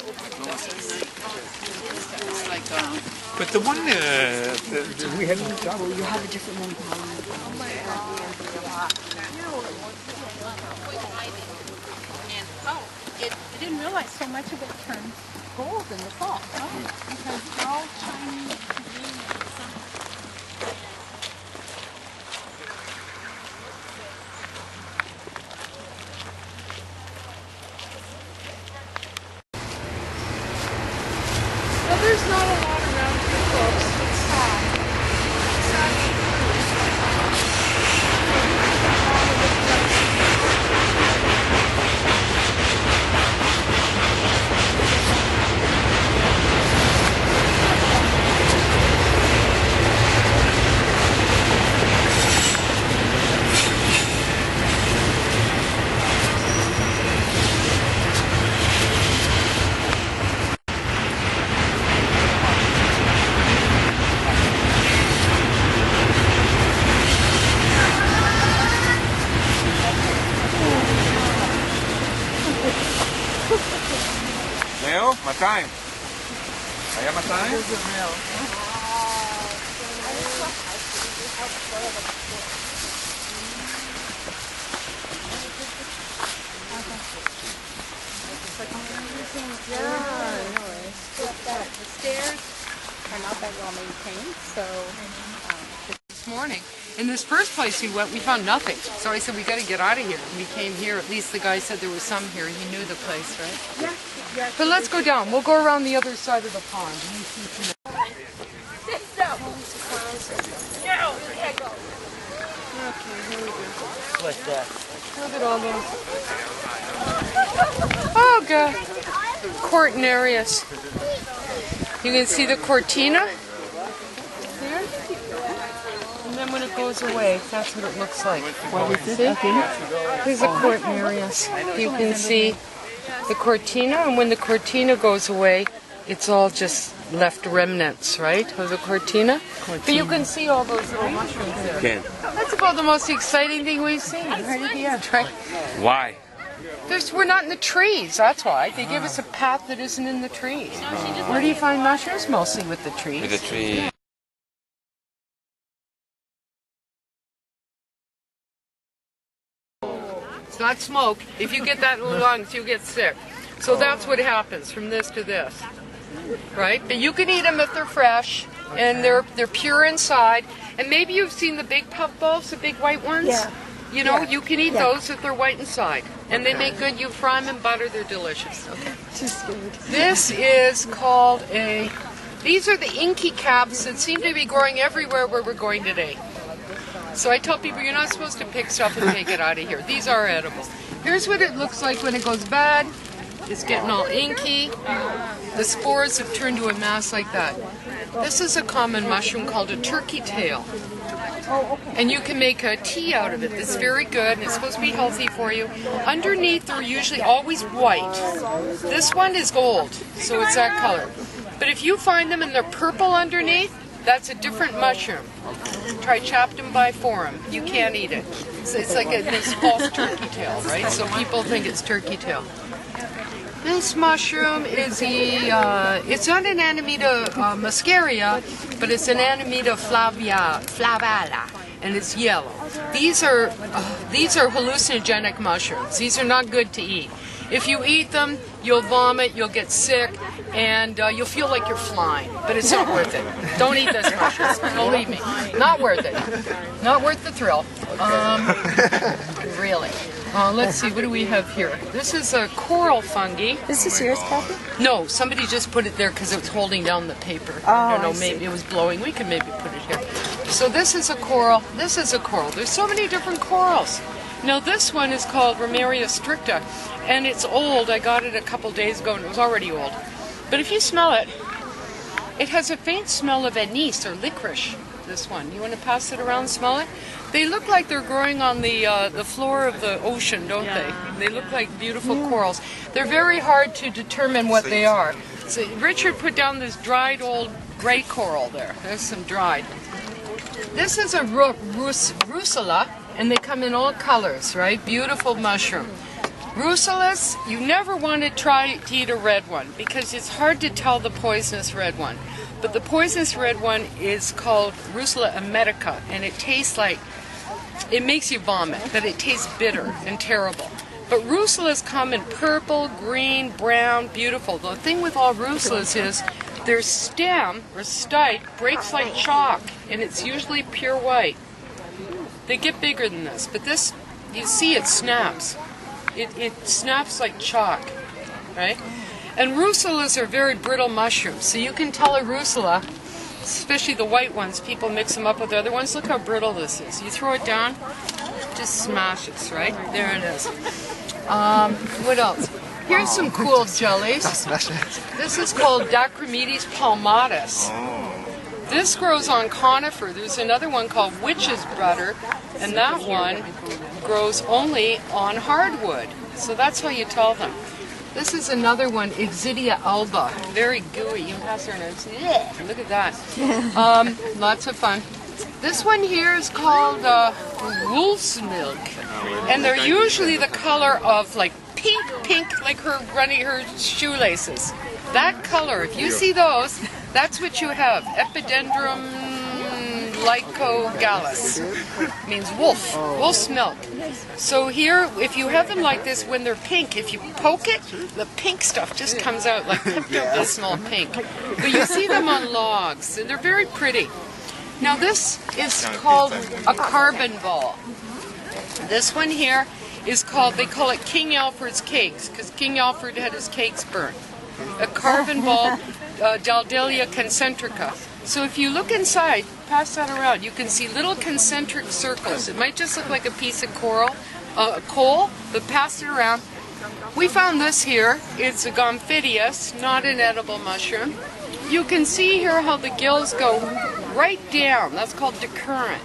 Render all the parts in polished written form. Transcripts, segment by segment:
It's like But the one we had in the job. you have a different one. I didn't realize so much of it turns gold in the fall. Because they're all shiny green in the summer. Well, there's not a lot around here, folks. It's sad. Leo, 200. היה 200? The stairs are not that well maintained, so this morning. In this first place we went, we found nothing. So I said, we got to get out of here. And we came here. At least the guy said there was some here. He knew the place, right? yeah. But let's go down. We'll go around the other side of the pond. Okay, here we go. What's that? Look at all those. Oh, God. Cortinarius. You can see the cortina there. And then when it goes away, that's what it looks like. What is See? it? There's a cortinarius. You can see the cortina, and when the cortina goes away, it's all just left remnants, right, of the cortina. But you can see all those little mushrooms there. כן. That's about the most exciting thing we've seen right at the end, right? Why? We're not in the trees, that's why. They give us a path that isn't in the trees. Where do you find mushrooms? Mostly with the trees. With the tree. It's not smoke. If you get that in the lungs, you get sick. So that's what happens from this to this, right? But you can eat them if they're fresh and they're pure inside. And maybe you've seen the big puffballs, the big white ones. Yeah. You know, you can eat those if they're white inside. And they make good. You fry them in butter. They're delicious. Okay. too scared. This is called a. These are the inky caps that seem to be growing everywhere where we're going today. So I tell people you're not supposed to pick stuff and take it out of here. These are edible. Here's what it looks like when it goes bad. It's getting all inky. The spores have turned to a mass like that. This is a common mushroom called a turkey tail. And you can make a tea out of it. It's very good, and it's supposed to be healthy for you. Underneath, they're usually always white. This one is gold, so it's that color. But if you find them and they're purple underneath, that's a different mushroom. Try Chaptum biforum. You can't eat it. It's like this false turkey tail, right? So people think it's turkey tail. This mushroom is it's not an Anemita muscaria, but it's an Anemita flavala, and it's yellow. These are hallucinogenic mushrooms. These are not good to eat. If you eat them, you'll vomit, you'll get sick, and you'll feel like you're flying. But it's not worth it. Don't eat this mushroom. Believe me, not worth it. Not worth the thrill. Really. Let's see, what do we have here? This is a coral fungi. Is this yours, Kathy? No, somebody just put it there because it was holding down the paper. Oh, I don't know, I maybe see. it was blowing. We can maybe put it here. So this is a coral. This is a coral. There's so many different corals. Now this one is called Romeria stricta, and it's old. I got it a couple days ago, and it was already old. But if you smell it, it has a faint smell of anise or licorice. This one. You want to pass it around and smell it? They look like they're growing on the floor of the ocean, don't they? They look like beautiful corals. They're very hard to determine what they are. So Richard put down this dried old gray coral there. There's some dried. This is a rusula, and they come in all colors, right? Beautiful mushroom. Russulas, you never want to try to eat a red one because it's hard to tell the poisonous red one. But the poisonous red one is called Russula emetica, and it tastes like, it makes you vomit, but it tastes bitter and terrible. But russulas come in purple, green, brown, beautiful. The thing with all russulas is their stem, or stike, breaks like chalk, and it's usually pure white. They get bigger than this, but this, you see it snaps. It snaps like chalk, right? And russulas are very brittle mushrooms, so you can tell a russula, especially the white ones, people mix them up with other ones. Look how brittle this is. You throw it down, it just smashes, right? There it is. What else? Here's some cool jellies. This is called Dacrymedes palmatus. This grows on conifer. There's another one called witch's butter, and that one grows only on hardwood. So that's how you tell them. This is another one, Exidia alba. Very gooey. You can pass her nose. Yeah, look at that. Lots of fun. This one here is called wolf's milk. And they're usually the color of like pink, like her shoelaces. That color, if you see those, that's what you have. Epidendrum lycogallus. Means wolf. Wolf's milk. So here, if you have them like this, when they're pink, if you poke it, the pink stuff just comes out like Pepto-Bismol pink. But you see them on logs, and they're very pretty. Now this is called a carbon ball. This one here is called, they call it King Alfred's cakes, because King Alfred had his cakes burnt. A carbon ball, Daldalia concentrica. So if you look inside, pass that around, you can see little concentric circles. It might just look like a piece of coal, but pass it around. We found this here. It's a gomphidius, not an edible mushroom. You can see here how the gills go right down. That's called decurrent.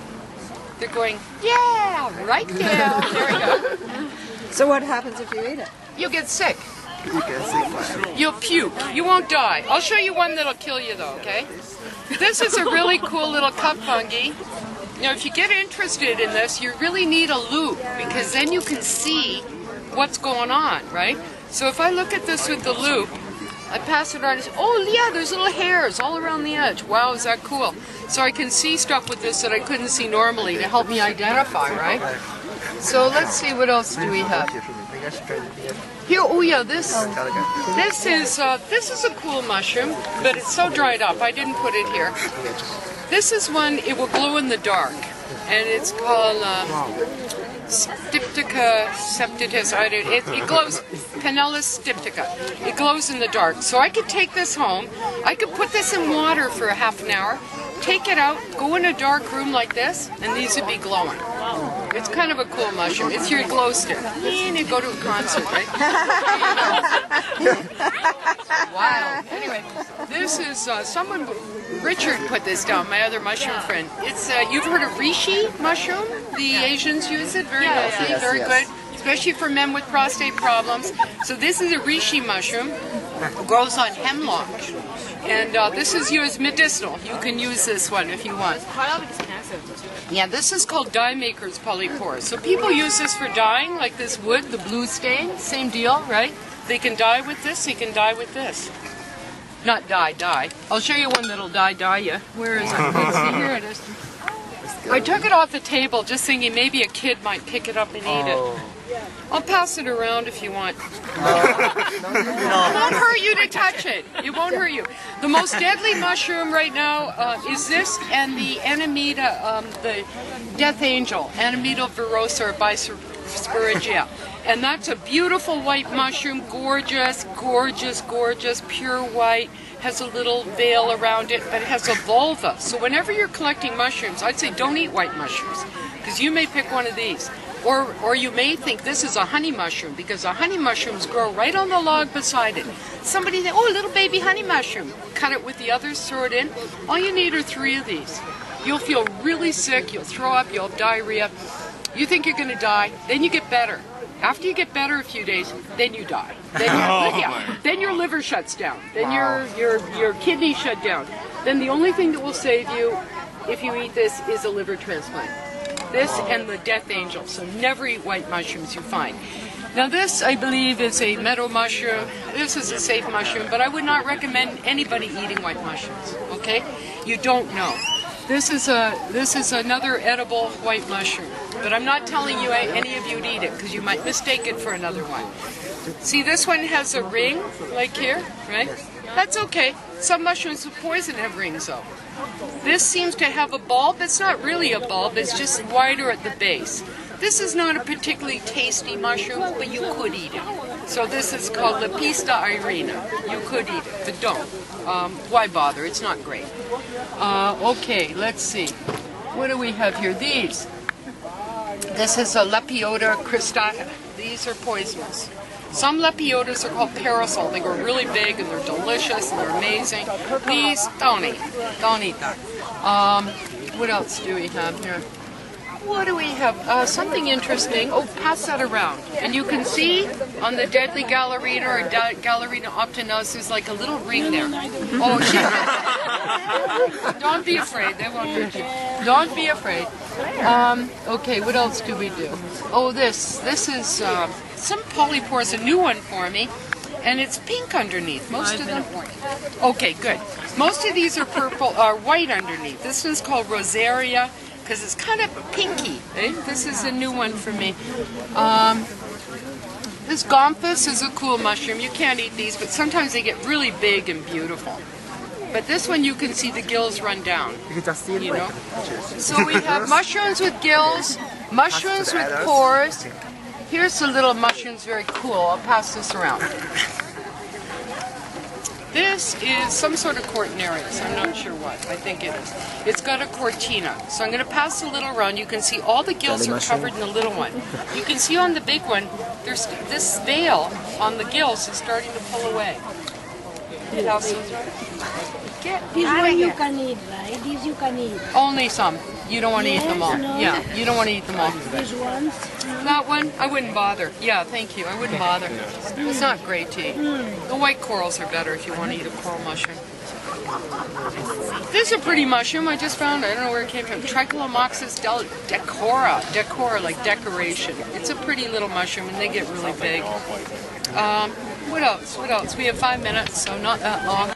They're going, yeah, right down. There we go. So what happens if you eat it? You'll get sick. You'll puke. You won't die. I'll show you one that'll kill you though, okay? This is a really cool little cup fungi. Now if you get interested in this, you really need a loupe because then you can see what's going on, right? So if I look at this with the loupe, I pass it around and say, oh yeah, there's little hairs all around the edge. Wow, is that cool? So I can see stuff with this that I couldn't see normally to help me identify, right? So let's see, what else do we have? Here, oh yeah, this is a cool mushroom, but it's so dried up. I didn't put it here. This is one, it will glow in the dark, and it's called Styptica septitis. It glows, Pinellus styptica. It glows in the dark. So I could take this home. I could put this in water for a half an hour, take it out, go in a dark room like this, and these would be glowing. It's kind of a cool mushroom. It's your glow stick. You need to go to a concert, right? Wow. Anyway, this is Richard put this down, my other mushroom friend. It's, you've heard of reishi mushroom? The Asians use it, very healthy, very good, especially for men with prostate problems. So this is a reishi mushroom. It grows on hemlock. And this is used medicinal. You can use this one if you want. Yeah, this is called dye maker's polypore. So people use this for dyeing, like this wood, the blue stain, same deal, right? They can dye with this, they can dye with this. Not dye. I'll show you one that'll dye you. Where is it? Let's see, here it is. I took it off the table just thinking maybe a kid might pick it up and eat it. I'll pass it around if you want. It won't hurt you to touch it. It won't hurt you. The most deadly mushroom right now is this and the Anemita, the death angel, Anemita virosa or bisporigia. And that's a beautiful white mushroom, gorgeous, gorgeous, gorgeous, pure white. Has a little veil around it, but it has a vulva. So whenever you're collecting mushrooms, I'd say don't eat white mushrooms, because you may pick one of these. Or you may think this is a honey mushroom, because the honey mushrooms grow right on the log beside it. Somebody think, oh, a little baby honey mushroom. Cut it with the others, throw it in. All you need are 3 of these. You'll feel really sick, you'll throw up, you'll have diarrhea. You think you're going to die, then you get better. After you get better a few days, then you die. Then your liver shuts down. Then your kidneys shut down. Then the only thing that will save you if you eat this is a liver transplant. This and the death angel. So never eat white mushrooms you find. Now this, I believe, is a meadow mushroom. This is a safe mushroom, but I would not recommend anybody eating white mushrooms, okay? You don't know. This is another edible white mushroom, but I'm not telling you any of you to eat it because you might mistake it for another one. See, this one has a ring, like here, right? That's okay. Some mushrooms with poison have rings, though. This seems to have a bulb. It's not really a bulb. It's just wider at the base. This is not a particularly tasty mushroom, but you could eat it. So this is called Lepista irina. You could eat it, but don't. Why bother? It's not great. Okay, let's see. What do we have here? These. This is a Lepiota cristata. These are poisonous. Some Lepiotas are called parasol. They grow really big and they're delicious and they're amazing. These, don't eat. Don't eat that. What else do we have here? What do we have? Something interesting. Oh, pass that around. And you can see on the deadly Gallerina or Gallerina obtunos, there's like a little ring there. Oh, shit. Don't be afraid. They won't hurt you. Don't be afraid. Okay, what else do we do? Oh, this is some polypores, a new one for me. And it's pink underneath. Most of them. Okay, good. Most of these are purple, are white underneath. This one's called Rosaria, because it's kind of pinky. Eh? This is a new one for me. This gomphus is a cool mushroom. You can't eat these, but sometimes they get really big and beautiful. But this one you can see the gills run down. You can just see it. You know? So we have mushrooms with gills, mushrooms with pores. Here's the little mushrooms, very cool. I'll pass this around. This is some sort of Cortinarius. I'm not sure what. I think it is. It's got a cortina. So I'm going to pass the little around. You can see all the gills are covered in the little one. You can see on the big one, there's this veil on the gills is starting to pull away. These one you can eat, right? These you can eat. Only some. You don't want to eat them all. No. Yeah, you don't want to eat them all. These ones. That one, I wouldn't bother. Yeah, thank you. I wouldn't bother. It's not great to eat. The white corals are better if you want to eat a coral mushroom. This is a pretty mushroom I just found. I don't know where it came from. Tricholomoxis decora, like decoration. It's a pretty little mushroom and they get really big. What else? What else? We have 5 minutes, so not that long.